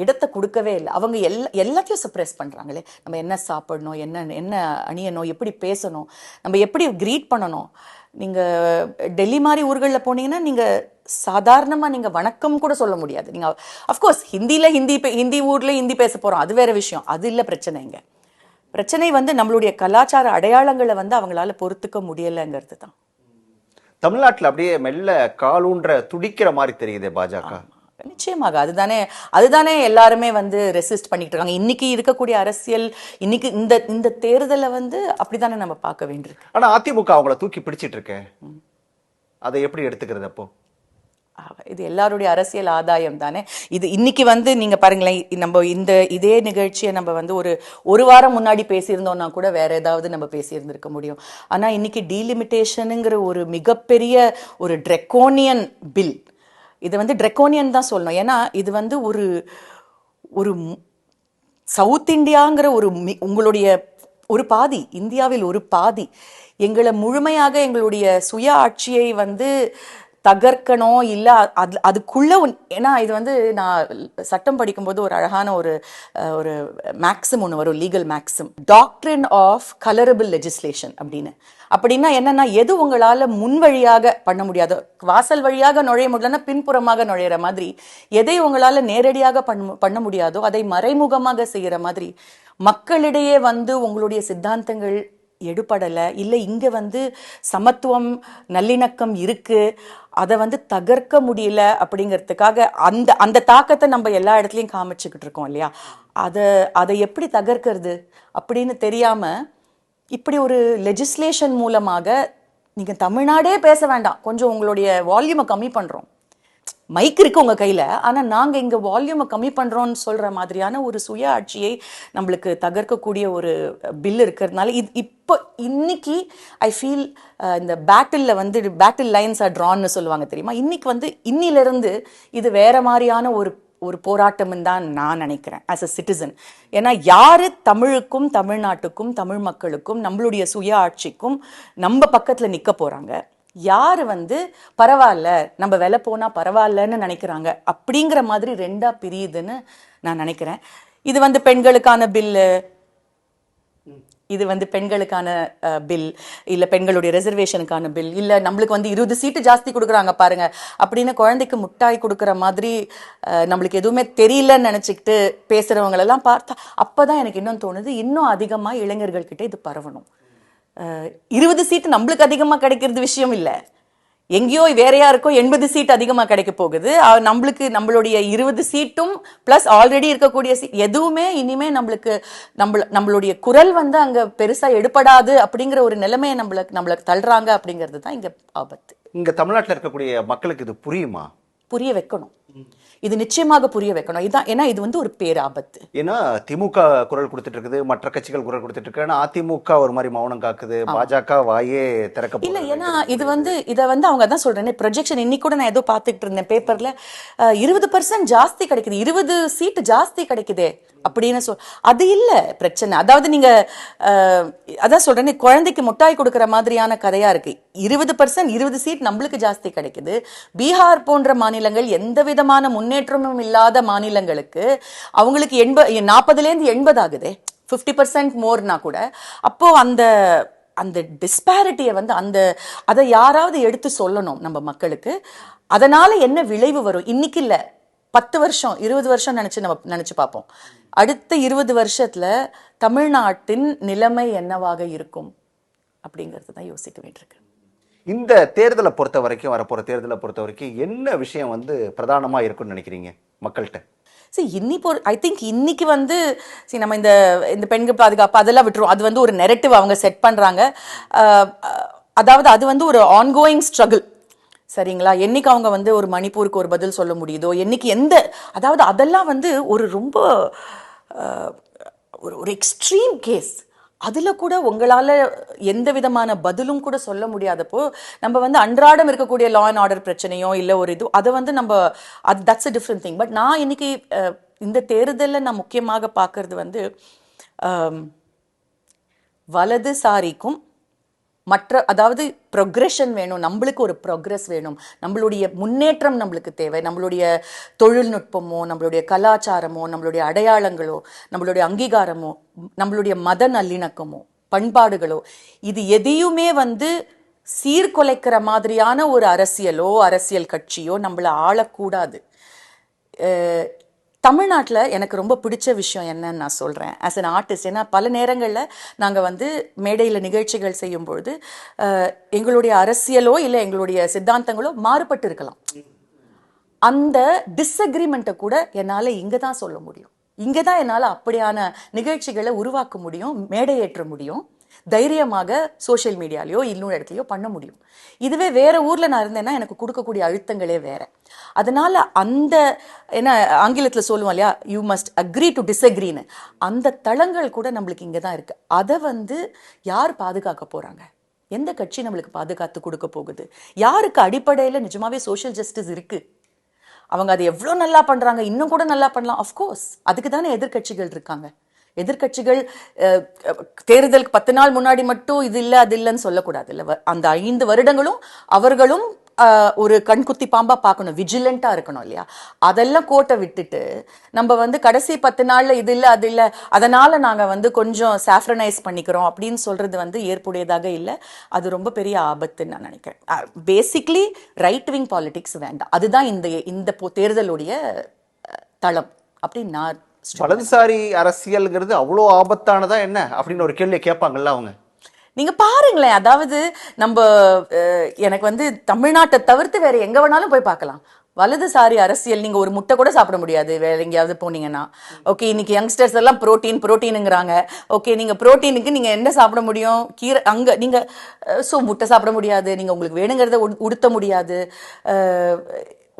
இடத்தை கொடுக்கவே இல்லை. அவங்க எல்லாத்தையும் சப்ரெஸ் பண்றாங்களே. நம்ம என்ன சாப்பிடணும், என்ன அணியணும், எப்படி பேசணும், நம்ம எப்படி கிரீட் பண்ணணும். நீங்க டெல்லி மாதிரி ஊர்களில் போனீங்கன்னா நீங்க சாதாரணமா நீங்க வணக்கம் கூட சொல்ல முடியாது. நீங்க அஃப்கோர்ஸ் ஹிந்தி ஊர்ல ஹிந்தி பேச போறோம், அது வேற விஷயம். அது இல்லை பிரச்சனைங்க. பிரச்சனை வந்து நம்மளுடைய கலாச்சார அடையாளங்களை வந்து அவங்களால பொறுத்துக்க முடியலைங்கிறது தான். தமிழ்நாட்டில் அப்படியே மெல்ல காலூன்ற துடிக்கிற மாதிரி தெரியுது பாஜக. நிச்சயமாக அதுதானே எல்லாருமே வந்து ரெசிஸ்ட் பண்ணிட்டு இருக்காங்க. இன்னைக்கு இருக்கக்கூடிய அரசியல், இன்னைக்கு இந்த தேர்தலை வந்து அப்படித்தானே நம்ம பார்க்க வேண்டியிருக்கு. ஆனா அதிமுக அவங்கள தூக்கி பிடிச்சிட்டு இருக்கேன், அதை எப்படி எடுத்துக்கிறது அப்போ? இது எல்லாருடைய அரசியல் ஆதாயம் தானே. இது இன்னைக்கு வந்து நீங்க பாருங்களேன், நம்ம இதே நிகழ்ச்சியை நம்ம வந்து ஒரு வாரம் முன்னாடி பேசியிருந்தோம்னா கூட வேற ஏதாவது நம்ம பேசியிருந்திருக்க முடியும். ஆனா இன்னைக்கு டீலிமிட்டேஷனுங்கிற ஒரு மிகப்பெரிய ஒரு ட்ரெக்கோனியன் பில், இது வந்து ட்ரெக்கோனியன் தான் சொல்லணும். ஏன்னா இது வந்து ஒரு சவுத் இந்தியாங்கிற உங்களுடைய ஒரு பாதி, இந்தியாவில் ஒரு பாதி எங்களை முழுமையாக எங்களுடைய சுய ஆட்சியை வந்து தகர்க்கணும். இல்லை அதுக்குள்ள ஏன்னா இது வந்து நான் சட்டம் படிக்கும்போது ஒரு அழகான ஒரு மேக்ஸிம் ஒன்று வரும், legal maxim, doctrine of colourable legislation அப்படின்னு. அப்படின்னா என்னன்னா, எது உங்களால முன் வழியாக பண்ண முடியாதோ, வாசல் வழியாக நுழைய முடியலன்னா பின்புறமாக நுழையிற மாதிரி, எதை உங்களால நேரடியாக பண்ண முடியாதோ அதை மறைமுகமாக செய்யற மாதிரி, மக்களிடையே வந்து உங்களுடைய சித்தாந்தங்கள் எடுபடலை, இல்லை இங்கே வந்து சமத்துவம் நல்லிணக்கம் இருக்கு, அதை வந்து தகர்க்க முடியல அப்படிங்கிறதுக்காக அந்த தாக்கத்தை நம்ம எல்லா இடத்துலையும் காமிச்சுக்கிட்டு இருக்கோம் இல்லையா. அதை எப்படி தகர்க்கிறது அப்படின்னு தெரியாம இப்படி ஒரு லெஜிஸ்லேஷன் மூலமாக நீங்க தமிழ்நாடே பேச வேண்டாம், கொஞ்சம் உங்களுடைய வால்யூமை கம்மி பண்றோம், மைக் இருக்கு உங்க கையில, ஆனா நாங்க இங்க வால்யூமை கம்மி பண்றோம்னு சொல்ற மாதிரியான ஒரு சுய ஆட்சியை நம்மளுக்கு தகர்க்கக்கூடிய ஒரு பில் இருக்கிறதுனால இப்போ இன்னைக்கு ஐ ஃபீல் இந்த பேட்டில் லைன்ஸ் ஆர் ட்ரான்னு சொல்லுவாங்க தெரியுமா. இன்னைக்கு வந்து இன்னிலிருந்து இது வேற மாதிரியான ஒரு போராட்டம் தான் நான் நினைக்கிறேன் ஆஸ் அ சிட்டிசன். ஏன்னா யாரு தமிழுக்கும் தமிழ்நாட்டுக்கும் தமிழ் மக்களுக்கும் நம்மளுடைய சுய ஆட்சிக்கும் நம்ம பக்கத்துல நிக்க போறாங்க, யாரு வந்து பரவாயில்ல நம்ம விலை போனா பரவாயில்லன்னு நினைக்கிறாங்க அப்படிங்கிற மாதிரி ரெண்டா பிரியுதுன்னு நான் நினைக்கிறேன். இது வந்து பெண்களுக்கான பில்லு, இது வந்து பெண்களுக்கான பில், இல்ல பெண்களுடைய ரிசர்வேஷனுக்கான பில், இல்ல நம்மளுக்கு வந்து 20 சீட்டு ஜாஸ்தி கொடுக்குறாங்க பாருங்க அப்படின்னு குழந்தைக்கு முட்டாய் கொடுக்குற மாதிரி நம்மளுக்கு எதுவுமே தெரியலன்னு நினைச்சுக்கிட்டு பேசுறவங்களெல்லாம் பார்த்தா அப்பதான் எனக்கு இன்னும் தோணுது, இன்னும் அதிகமா இளைஞர்கள் கிட்ட இது பரவணும். 20 சீட்டு நம்மளுக்கு அதிகமா கிடைக்கிறது விஷயம் இல்லை, எங்கேயோ வேற யாருக்கோ 80 சீட் அதிகமா கிடைக்க போகுது. நம்மளுடைய 20 சீட்டும் பிளஸ் ஆல்ரெடி இருக்கக்கூடிய எதுவுமே இனிமே நம்மளுடைய குரல் வந்து அங்க பெருசா எடுபடாது அப்படிங்கிற ஒரு நிலைமையை நம்மள தள்ளுறாங்க அப்படிங்கிறது தான் இங்க ஆபத்து. இங்க தமிழ்நாட்டில் இருக்கக்கூடிய மக்களுக்கு இது புரியுமா? புரிய வைக்கணும், இது நிச்சயமாக புரிய வைக்கணும். இதான், ஏன்னா இது வந்து ஒரு பேராபத்து. ஏன்னா திமுக குரல் கொடுத்துட்டு இருக்குது, மற்ற கட்சிகள் குரல் கொடுத்துட்டு இருக்கு, ஆனா அதிமுக ஒரு மாதிரி மௌனம் காக்குது, பாஜக வாயே திறக்க இல்ல. ஏன்னா இதை வந்து அவங்க தான் சொல்றேன் ப்ரொஜெக்ஷன். இன்னைக்கு கூட நான் ஏதோ பார்த்துக்கிட்டு இருந்தேன் பேப்பர்ல, 20% ஜாஸ்தி கிடைக்குது, 20 சீட்டு ஜாஸ்தி கிடைக்குதே அப்படின்னு அது இல்ல பிரச்சனை. அதாவது நீங்க அதான் சொல்றேன், குழந்தைக்கு முட்டாய் கொடுக்கற மாதிரியான கதையா இருக்கு. 20% 20 சீட் நம்மளுக்கு ஜாஸ்தி கிடைக்குது. பீகார் போன்ற மாநிலங்கள் எந்த விதமான முன்னேற்றமும் இல்லாத மாநிலங்களுக்கு அவங்களுக்கு 40லேருந்து 80 ஆகுதே, 50% மோர்னா கூட. அப்போ அந்த டிஸ்பாரிட்டியை வந்து அதை யாராவது எடுத்து சொல்லணும் நம்ம மக்களுக்கு. அதனால என்ன விளைவு வரும், இன்னைக்கு இல்ல 10 வருஷம் 20 வருஷம் நினைச்சு பார்ப்போம். அடுத்த 20 வருஷத்துல தமிழ்நாட்டின் நிலைமை என்னவாக இருக்கும் அப்படிங்கிறது தான் யோசிக்க வேண்டியிருக்கு. இந்த தேர்தலை பொறுத்த வரைக்கும், வரப்போற தேர்தலை பொறுத்த வரைக்கும் என்ன விஷயம் வந்து பிரதானமா இருக்கும்னு நினைக்கிறீங்க மக்கள்கிட்ட? ஐ திங்க் இன்னைக்கு வந்து நம்ம இந்த பெண்கள் பாதுகாப்பு அதெல்லாம் விட்டுரும். அது வந்து ஒரு நெரட்டிவ் அவங்க செட் பண்றாங்க. அதாவது அது வந்து ஒரு ஆன்கோயிங் ஸ்ட்ரகிள், சரிங்களா. என்னைக்கு அவங்க வந்து ஒரு மணிப்பூருக்கு ஒரு பதில் சொல்ல முடியுதோ, என்னைக்கு அதாவது அதெல்லாம் வந்து ஒரு ரொம்ப ஒரு எக்ஸ்ட்ரீம் கேஸ். அதுல கூட உங்களால எந்த விதமான பதிலும் கூட சொல்ல முடியாதப்போ நம்ம வந்து அன்றாடம் இருக்கக்கூடிய லா அண்ட் ஆர்டர் பிரச்சனையோ இல்ல ஒரு இது அதை வந்து நம்ம அது that's a different thing. But நான் இன்னைக்கு இந்த தேர்தலில் நான் முக்கியமாக பார்க்கறது வந்து வலதுசாரிக்கும் மற்ற அதாவது ப்ரொக்ரெஷன் வேணும், நம்மளுக்கு ஒரு ப்ரொக்ரெஸ் வேணும், நம்மளுடைய முன்னேற்றம் நம்மளுக்கு தேவை, நம்மளுடைய தொழில்நுட்பமோ நம்மளுடைய கலாச்சாரமோ நம்மளுடைய அடையாளங்களோ நம்மளுடைய அங்கீகாரமோ நம்மளுடைய மத நல்லிணக்கமோ பண்பாடுகளோ இது எதையுமே வந்து சீர்குலைக்கிற மாதிரியான ஒரு அரசியலோ அரசியல் கட்சியோ நம்மளை ஆளக்கூடாது. தமிழ்நாட்டில் எனக்கு ரொம்ப பிடிச்ச விஷயம் என்னன்னு நான் சொல்கிறேன் ஆஸ் அன் ஆர்டிஸ்ட். ஏன்னா பல நேரங்களில் நாங்கள் வந்து மேடையில் நிகழ்ச்சிகள் செய்யும் பொழுது எங்களுடைய அரசியலோ இல்லை எங்களுடைய சித்தாந்தங்களோ மாறுபட்டு இருக்கலாம். அந்த டிஸ்அக்ரிமெண்ட்டை கூட என்னால் இங்கே தான் சொல்ல முடியும், இங்கே தான் என்னால் அப்படியான நிகழ்ச்சிகளை உருவாக்க முடியும், மேடையேற்ற முடியும், தைரியமாக சோஷியல் மீடியாலேயோ இன்னொரு இடத்துலையோ பண்ண முடியும். இதுவே வேற ஊரில் நான் இருந்தேன்னா எனக்கு கொடுக்கக்கூடிய அழுத்தங்களே வேற. அதனால அந்த என்ன ஆங்கிலத்தில் சொல்லுவோம் இல்லையா, யூ மஸ்ட் அக்ரி டு டிஸ்அக்ரின்னு, அந்த தளங்கள் கூட நம்மளுக்கு இங்கே தான் இருக்கு. அதை வந்து யார் பாதுகாக்க போறாங்க? எந்த கட்சி நம்மளுக்கு பாதுகாத்து கொடுக்க போகுது? யாருக்கு அடிப்படையில் நிஜமாவே சோஷியல் ஜஸ்டிஸ் இருக்கு? அவங்க அதை எவ்வளோ நல்லா பண்றாங்க, இன்னும் கூட நல்லா பண்ணலாம். அஃப்கோர்ஸ் அதுக்கு தானே எதிர்கட்சிகள் இருக்காங்க. எதிர்கட்சிகள் தேர்தலுக்கு 10 நாள் முன்னாடி மட்டும் இது இல்லை அது இல்லைன்னு சொல்லக்கூடாது. இல்லை, அந்த 5 வருடங்களும் அவர்களும் ஒரு கண்குத்தி பாம்பா பார்க்கணும், விஜிலண்டா இருக்கணும் இல்லையா? அதெல்லாம் கோட்டை விட்டுட்டு நம்ம வந்து கடைசி 10 நாள்ல இது இல்லை அது இல்லை அதனால நாங்க வந்து கொஞ்சம் சாஃப்ரனைஸ் பண்ணிக்கிறோம் அப்படின்னு சொல்றது வந்து ஏற்புடையதாக இல்லை. அது ரொம்ப பெரிய ஆபத்துன்னு நான் நினைக்கிறேன். பேசிக்லி ரைட் விங் பாலிடிக்ஸ் வேண்டாம். அதுதான் இந்த தேர்தலுடைய தளம் அப்படின்னு நான். வலதுசாரி அரசியல்ங்கிறது அவ்வளோ ஆபத்தானதா என்ன அப்படின்னு ஒரு கேள்வியை கேட்பாங்கல்ல அவங்க. நீங்க பாருங்களேன், அதாவது நம்ம எனக்கு வந்து தமிழ்நாட்டை தவிர்த்து வேற எங்க வேணாலும் போய் பார்க்கலாம். வலதுசாரி அரசியல் நீங்க ஒரு முட்டை கூட சாப்பிட முடியாது வேற எங்கேயாவது போனீங்கன்னா. ஓகே, இன்னைக்கு யங்ஸ்டர்ஸ் எல்லாம் புரோட்டீனுங்கிறாங்க. ஓகே, நீங்க புரோட்டீனுக்கு நீங்க என்ன சாப்பிட முடியும்? கீரை அங்க நீங்க முட்டை சாப்பிட முடியாது, நீங்க உங்களுக்கு வேணுங்கிறத உடுத்த முடியாது.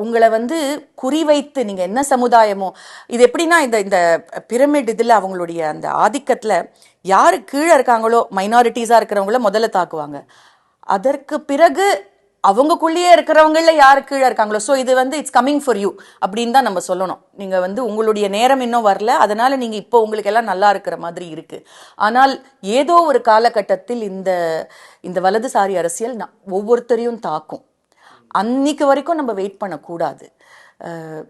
உங்களை வந்து குறிவைத்து நீங்க என்ன சமுதாயமோ இது எப்படின்னா இந்த பிரமிட் இதுல அவங்களுடைய அந்த ஆதிக்கத்துல யாரு கீழே இருக்காங்களோ மைனாரிட்டிஸா இருக்கிறவங்கள முதல்ல தாக்குவாங்க. அதற்கு பிறகு அவங்களுக்குள்ளேயே இருக்கிறவங்கள யாரு கீழே இருக்காங்களோ இது வந்து இட்ஸ் கம்மிங் ஃபார் யூ அப்படின்னு தான் நம்ம சொல்லணும். நீங்க வந்து உங்களுடைய நேரம் இன்னும் வரல, அதனால நீங்க இப்போ உங்களுக்கு எல்லாம் நல்லா இருக்கிற மாதிரி இருக்கு. ஆனால் ஏதோ ஒரு காலகட்டத்தில் இந்த வலதுசாரி அரசியல் ஒவ்வொருத்தரையும் தாக்கும். அன்னைக்கு வரைக்கும் நம்ம வெயிட் பண்ணக்கூடாது.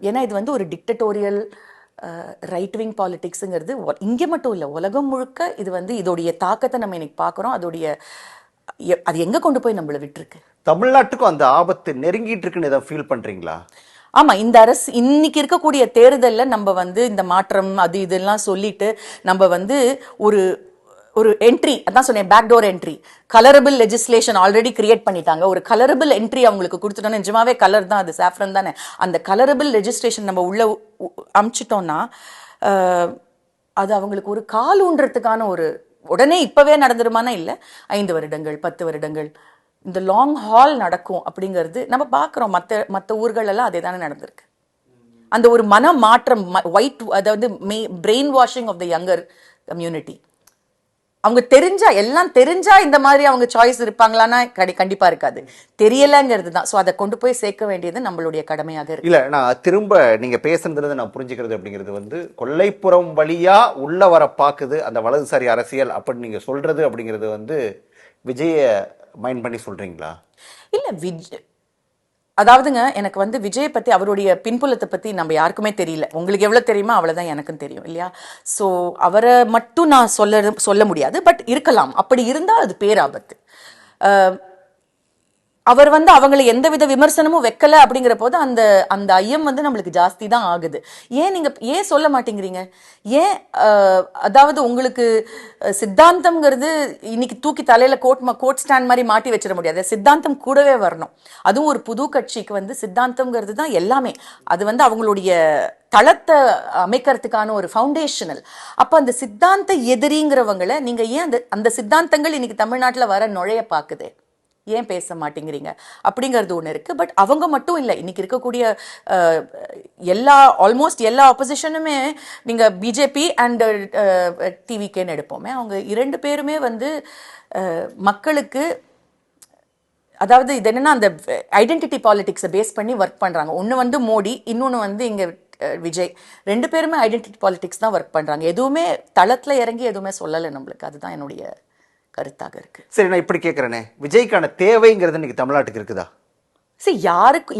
ஏன்னா இது வந்து ஒரு டிக்டட்டோரியல் ரைட் விங் பாலிடிக்ஸுங்கிறது இங்கே மட்டும் இல்லை, உலகம் முழுக்க இது வந்து இதோடைய தாக்கத்தை நம்ம இன்னைக்கு பார்க்குறோம். அது எங்கே கொண்டு போய் நம்மளை விட்டுருக்கு? தமிழ்நாட்டுக்கும் அந்த ஆபத்து நெருங்கிட்டு இருக்குன்னு எதாவது ஃபீல் பண்ணுறீங்களா? ஆமா, இந்த அரசு இன்னைக்கு இருக்கக்கூடிய தேர்தலில் நம்ம வந்து இந்த மாற்றம் அது இதெல்லாம் சொல்லிட்டு நம்ம வந்து ஒரு என்ட்ரி, அதான் சொன்னேன், backdoor entry, colourable legislation already create பண்ணிட்டாங்க. ஒரு கலரபிள் என்ட்ரி அவங்களுக்கு கொடுத்துட்டோம்னா, நிஜமாவே கலர் தான் அது, சாஃப்ரன் தானே, அந்த கலரபிள் லெஜிஸ்லேஷன் நம்ம உள்ள அமிச்சிட்டோம்னா அது அவங்களுக்கு ஒரு கால் ஊன்றதுக்கான ஒரு உடனே இப்பவே நடந்துருமானா இல்லை, 5 வருடங்கள் 10 வருடங்கள் இந்த லாங் ஹால் நடக்கும் அப்படிங்கிறது நம்ம பார்க்குறோம். மற்ற ஊர்கள் எல்லாம் அதே தானே நடந்திருக்கு. அந்த ஒரு மன மாற்றம், அதாவது brain washing of the younger community. அவங்க எல்லாம் தெரிஞ்சா இந்த மாதிரி அவங்க சாய்ஸ் இருப்பாங்களான்னா கண்டிப்பா இருக்காது, தெரியலங்கிறது தான். ஸோ அதை கொண்டு போய் சேர்க்க வேண்டியது நம்மளுடைய கடமையாக இருக்கு. இல்ல, நான் திரும்ப நீங்க பேசுறது நான் புரிஞ்சுக்கிறது அப்படிங்கிறது வந்து கொல்லைப்புறம் வழியா உள்ள வர பாக்குது அந்த வலதுசாரி அரசியல் அப்படின்னு நீங்க சொல்றது அப்படிங்கிறது வந்து விஜய மைண்ட் பண்ணி சொல்றீங்களா? இல்ல, அதாவதுங்க, எனக்கு வந்து விஜய் பத்தி அவருடைய பின்புலத்தை பத்தி நம்ம யாருக்குமே தெரியல. உங்களுக்கு எவ்வளவு தெரியுமா அவ்வளவுதான் எனக்கும் தெரியும் இல்லையா? ஸோ அவரை மட்டும் நான் சொல்ல முடியாது. பட் இருக்கலாம், அப்படி இருந்தால் அது பேராபத்து. அவர் வந்து அவங்களை எந்தவித விமர்சனமும் வைக்கல அப்படிங்கிற போது அந்த ஐயம் வந்து நம்மளுக்கு ஜாஸ்தி தான் ஆகுது. நீங்க ஏன் சொல்ல மாட்டேங்கிறீங்க? அதாவது உங்களுக்கு சித்தாந்தம்ங்கிறது இன்னைக்கு தூக்கி தலையில கோட் ஸ்டாண்ட் மாதிரி மாட்டி வச்சிட முடியாது. சித்தாந்தம் கூடவே வரணும். அதுவும் ஒரு புது கட்சிக்கு வந்து சித்தாந்தம்ங்கிறது தான் எல்லாமே. அது வந்து அவங்களுடைய தளத்தை அமைக்கிறதுக்கான ஒரு ஃபவுண்டேஷனல். அப்ப அந்த சித்தாந்த எதிரிங்கிறவங்களை நீங்க ஏன் அந்த சித்தாந்தங்கள் இன்னைக்கு தமிழ்நாட்டில் வர நுழைய பாக்குது? ஏன் பேச மாட்டேங்கிறீங்க அப்படிங்கிறது ஒன்று இருக்கு. பட் அவங்க மட்டும் இல்லை, இன்னைக்கு இருக்கக்கூடிய ஆல்மோஸ்ட் எல்லா ஆப்போசிஷனுமே நீங்க பிஜேபி அண்ட் டிவிகேன்னு எடுப்போமே, அவங்க 2 பேருமே வந்து மக்களுக்கு, அதாவது இது என்னன்னா அந்த ஐடென்டிட்டி பாலிடிக்ஸை பேஸ் பண்ணி ஒர்க் பண்றாங்க. ஒன்று வந்து மோடி, இன்னொன்று வந்து இங்க விஜய். 2 பேருமே ஐடென்டிட்டி பாலிடிக்ஸ் தான் ஒர்க் பண்றாங்க. எதுவுமே தளத்துல இறங்கி எதுவுமே சொல்லலை நம்மளுக்கு. அதுதான் என்னுடைய கருத்தாக இருக்கு. சரி, நான் இப்படி கேட்குறேனே, விஜய்க்கான தேவைங்கிறது இன்னைக்கு தமிழ்நாட்டுக்கு இருக்குதா? சரி,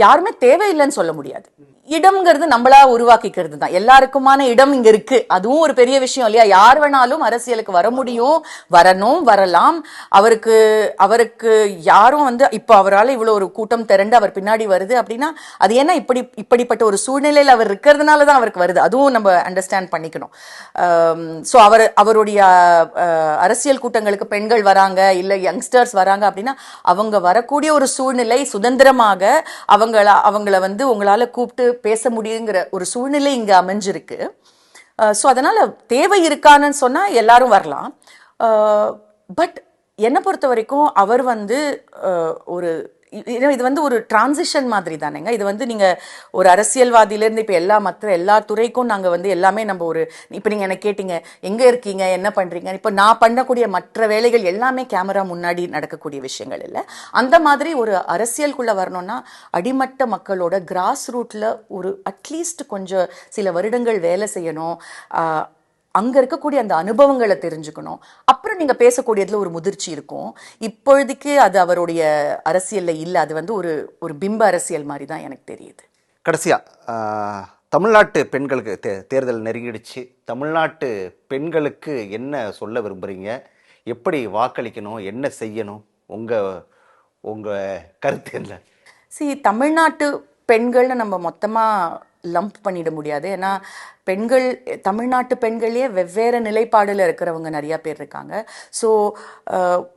யாருமே தேவையில்லைன்னு சொல்ல முடியாது. இடம்ங்கிறது நம்மளா உருவாக்கிக்கிறது தான். எல்லாருக்குமான இடம் இங்க இருக்கு, அதுவும் ஒரு பெரிய விஷயம் இல்லையா? யார் வேணாலும் அரசியலுக்கு வர முடியும், வரலாம். அவருக்கு யாரும் வந்து இப்போ அவரால் இவ்வளவு ஒரு கூட்டம் திரண்டு அவர் பின்னாடி வருது அப்படின்னா அது ஏன்னா இப்படிப்பட்ட ஒரு சூழ்நிலையில் அவர் இருக்கிறதுனால தான் அவருக்கு வருது. அதுவும் நம்ம அண்டர்ஸ்டாண்ட் பண்ணிக்கணும். ஸோ அவருடைய அரசியல் கூட்டங்களுக்கு பெண்கள் வராங்க, இல்லை யங்ஸ்டர்ஸ் வராங்க அப்படின்னா அவங்க வரக்கூடிய ஒரு சூழ்நிலை, சுதந்திரமாக அவங்கள வந்து உங்களால கூப்பிட்டு பேச முடியுங்கிற ஒரு சூழ்நிலை இங்க அமைஞ்சிருக்கு. ஸோ அதனால தேவை இருக்கான்னு சொன்னா எல்லாரும் வரலாம். பட் என்னை பொறுத்த வரைக்கும் அவர் வந்து ஒரு இது வந்து ஒரு டிரான்சிஷன் மாதிரி தானேங்க. இது வந்து நீங்க ஒரு அரசியல்வாதியிலேருந்து இப்போ எல்லா துறைக்கும் நாங்கள் வந்து எல்லாமே நம்ம ஒரு, இப்போ நீங்கள் என்ன கேட்டீங்க எங்கே இருக்கீங்க, என்ன பண்ணுறீங்க, இப்போ நான் பண்ணக்கூடிய மற்ற வேலைகள் எல்லாமே கேமரா முன்னாடி நடக்கக்கூடிய விஷயங்கள் இல்லை. அந்த மாதிரி ஒரு அரசியலுக்குள்ளே வரணும்னா அடிமட்ட மக்களோட கிராஸ் ரூட்டில் ஒரு அட்லீஸ்ட் கொஞ்சம் சில வருடங்கள் வேலை செய்யணும், அங்க இருக்கக்கூடிய அந்த அனுபவங்களை தெரிஞ்சுக்கணும். அப்புறம் நீங்க பேசக்கூடியதுல ஒரு முதிர்ச்சி இருக்கும். இப்பொழுதுக்கு அது அவருடைய அரசியல்ல இல்லை. அது வந்து ஒரு பிம்ப அரசியல் மாதிரி தான் எனக்கு தெரியுது. கடைசியா தமிழ்நாட்டு பெண்களுக்கு தேர்தல் நெருங்கிடுச்சு. தமிழ்நாட்டு பெண்களுக்கு என்ன சொல்ல விரும்புறீங்க? எப்படி வாக்களிக்கணும்? என்ன செய்யணும்? உங்க கருத்து என்ன? தமிழ்நாட்டு பெண்கள்னு நம்ம மொத்தமா லம்ப் பண்ணிட முடியாது. ஏன்னா தமிழ்நாட்டு பெண்களே வெவ்வேறு நிலைப்பாடுல இருக்கிறவங்க நிறைய பேர் இருக்காங்க. ஸோ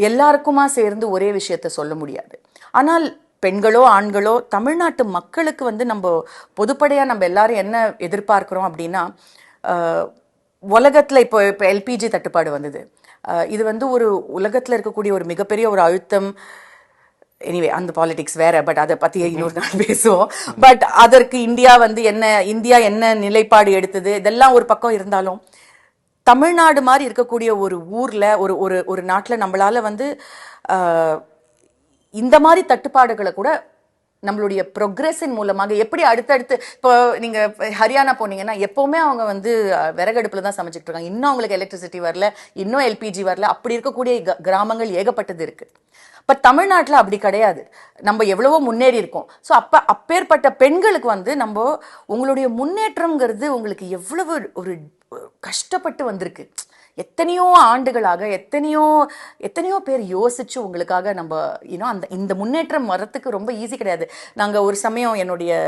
எல்லாருக்குமா சேர்ந்து ஒரே விஷயத்த சொல்ல முடியாது. ஆனால் பெண்களோ ஆண்களோ தமிழ்நாட்டு மக்களுக்கு வந்து நம்ம பொதுப்படையா நம்ம எல்லாரும் என்ன எதிர்பார்க்கிறோம் அப்படின்னா, உலகத்துல இப்போ எல்பிஜி தட்டுப்பாடு வந்தது. இது வந்து ஒரு உலகத்துல இருக்கக்கூடிய ஒரு மிகப்பெரிய ஒரு அழுத்தம். எனிவே அந்த பாலிடிக்ஸ் வேற, பட் அதை பத்தி இன்னொரு நாள் பேசுவோம். பட் அதற்கு இந்தியா என்ன நிலைப்பாடு எடுத்தது இதெல்லாம் ஒரு பக்கம் இருந்தாலும், தமிழ்நாடு மாதிரி இருக்கக்கூடிய ஒரு ஊர்ல ஒரு நாட்டில் நம்மளால வந்து இந்த மாதிரி தட்டுப்பாடுகளை கூட நம்மளுடைய ப்ரொக்ரெஸின் மூலமாக எப்படி அடுத்தடுத்து, இப்போ நீங்க ஹரியானா போனீங்கன்னா எப்பவுமே அவங்க வந்து விறகடுப்புல தான் சமைச்சிட்டு இருக்காங்க. இன்னும் அவங்களுக்கு எலக்ட்ரிசிட்டி வரல, இன்னும் எல்பிஜி வரல. அப்படி இருக்கக்கூடிய கிராமங்கள் ஏகப்பட்டது இருக்கு. பட் தமிழ்நாட்டில் அப்படி கிடையாது. நம்ம எவ்வளவோ முன்னேறி இருக்கோம். ஸோ அப்பேற்பட்ட பெண்களுக்கு வந்து உங்களுடைய முன்னேற்றம்ங்கிறது உங்களுக்கு எவ்வளவு ஒரு கஷ்டப்பட்டு வந்திருக்கு. எத்தனையோ ஆண்டுகளாக எத்தனையோ பேர் யோசிச்சு உங்களுக்காக இந்த முன்னேற்றம் வர்றதுக்கு ரொம்ப ஈஸி கிடையாது. நாங்கள் ஒரு சமயம் என்னுடைய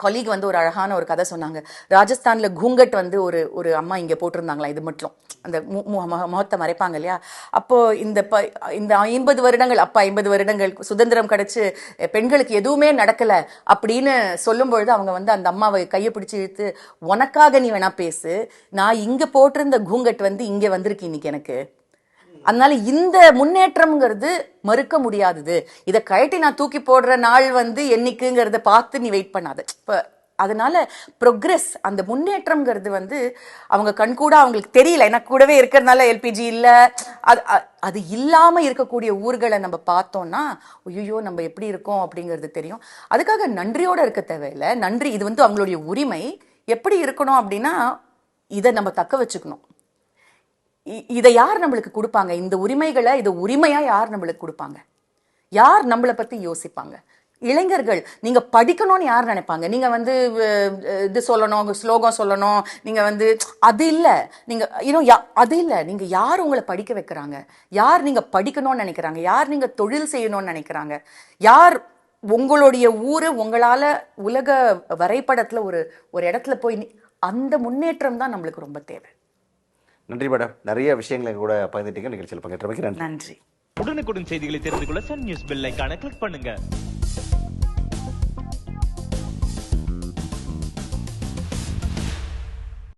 கொலீக் வந்து ஒரு அழகான ஒரு கதை சொன்னாங்க. ராஜஸ்தான்ல கூங்கட் வந்து ஒரு அம்மா இங்கே போட்டிருந்தாங்களா, இது மட்டும் அந்த முகத்தை மறைப்பாங்க இல்லையா. அப்போ இந்த 50 வருடங்கள் 50 வருடங்கள் சுதந்திரம் கிடைச்சு பெண்களுக்கு எதுவுமே நடக்கல அப்படின்னு சொல்லும் பொழுது அவங்க வந்து அந்த அம்மாவை கையை பிடிச்சு இழுத்து, உனக்காக நீ வேணா பேசு, நான் இங்க போட்டிருந்த கூங்கட் வந்து இங்க வந்திருக்கு இன்னைக்கு எனக்கு, அதனால இந்த முன்னேற்றம்ங்கிறது மறுக்க முடியாதது. இதை கழட்டி நான் தூக்கி போடுற நாள் வந்து என்னைக்குங்கிறத பார்த்து நீ வெயிட் பண்ணாத. இப்போ அதனால ப்ரொக்ரெஸ், அந்த முன்னேற்றம்ங்கிறது வந்து அவங்க கண்கூட அவங்களுக்கு தெரியல. எனக்கு கூடவே இருக்கிறதுனால எல்பிஜி இல்லை, அது இல்லாம இருக்கக்கூடிய ஊர்களை நம்ம பார்த்தோம்னா ஐயோ நம்ம எப்படி இருக்கோம் அப்படிங்கிறது தெரியும். அதுக்காக நன்றியோட இருக்க தேவையில்லை. நன்றி, இது வந்து அவங்களுடைய உரிமை. எப்படி இருக்கணும் அப்படின்னா இதை நம்ம தக்க வச்சுக்கணும். இதை யார் நம்மளுக்கு கொடுப்பாங்க? இந்த உரிமைகளை இதை உரிமையா யார் நம்மளுக்கு கொடுப்பாங்க? யார் நம்மளை பத்தி யோசிப்பாங்க? இளைஞர்கள். நீங்க படிக்கணும்னு யார் நினைப்பாங்க? நீங்க வந்து இது சொல்லணும், ஸ்லோகம் சொல்லணும், நீங்க வந்து அது இல்லை. நீங்க அது இல்லை. நீங்க யார் உங்களை படிக்க வைக்கிறாங்க? யார் நீங்க படிக்கணும்னு நினைக்கிறாங்க? யார் நீங்க தொழில் செய்யணும்னு நினைக்கிறாங்க? யார் உங்களுடைய ஊரு உங்களால உலக வரைபடத்துல ஒரு இடத்துல போய் அந்த முன்னேற்றம் தான் நம்மளுக்கு ரொம்ப தேவை. நன்றி மேடம், நிறைய விஷயங்களை கூட பகிர்ந்துட்டீங்க. நிகழ்ச்சியில் பங்கேற்றமைக்கு நன்றி. நன்றி. உடனுக்குடன் செய்திகளை தெரிந்து கொள்ள சன் நியூஸ் பெல் ஐகானை கிளிக் பண்ணுங்க.